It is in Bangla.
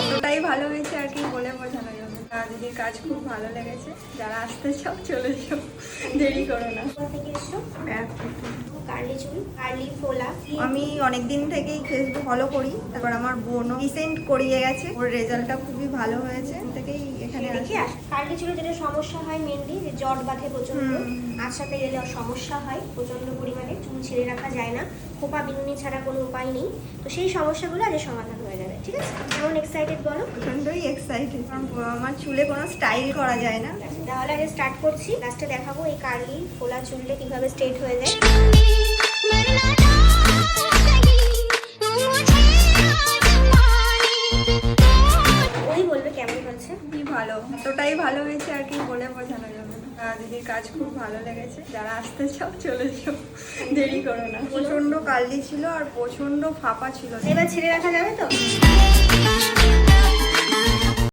এতটাই ভালো হয়েছে আর কি বলে বোঝানো যাবে না। দিদির কাজ খুব ভালো লেগেছে। যারা আসতে চাও চলে যাও, দেরি করো না। কার্লি চুল, কার্লি ফোলা। আমি অনেকদিন থেকেই ফেসবুক ফলো করি, তারপর আমার বোনও রিসেন্ট করিয়ে গেছে, ওর রেজাল্টটা খুবই ভালো হয়েছে, থেকেই এখানে দেখে আস। কার্লি চুলে যেটা সমস্যা হয় মেনলি যে জট বাঁধে প্রচন্ড, আঁচড়াতে গেলে সমস্যা হয় প্রচন্ড পরিমাণে, চুল ছেড়ে রাখা যায় না, খোপা বিনুনি ছাড়া কোনো উপায় নেই। তো সেই সমস্যাগুলো আজ সমাধান হয়ে যাবে, ঠিক আছে? কেমন এক্সাইটেড বলো? প্রচন্ডই এক্সাইটেড, কারণ আমার চুলে কোনো স্টাইল করা যায় না। তাহলে আগে স্টার্ট করছি। লাস্টে দেখাবো এই কার্লি ফোলা চুলটা কিভাবে স্ট্রেট হয়ে যায়। ওই বলবে কেমন হয়েছে। কি ভালো, এতটাই ভালো হয়েছে আর কি বলে বোঝানো যাবে না। দিদির কাজ খুব ভালো লেগেছে। যারা আসতে চাও চলে যাও, দেরি করো না। প্রচন্ড কার্লি ছিল আর প্রচন্ড ফাঁপা ছিল। এবার ছেড়ে রাখা যাবে তো?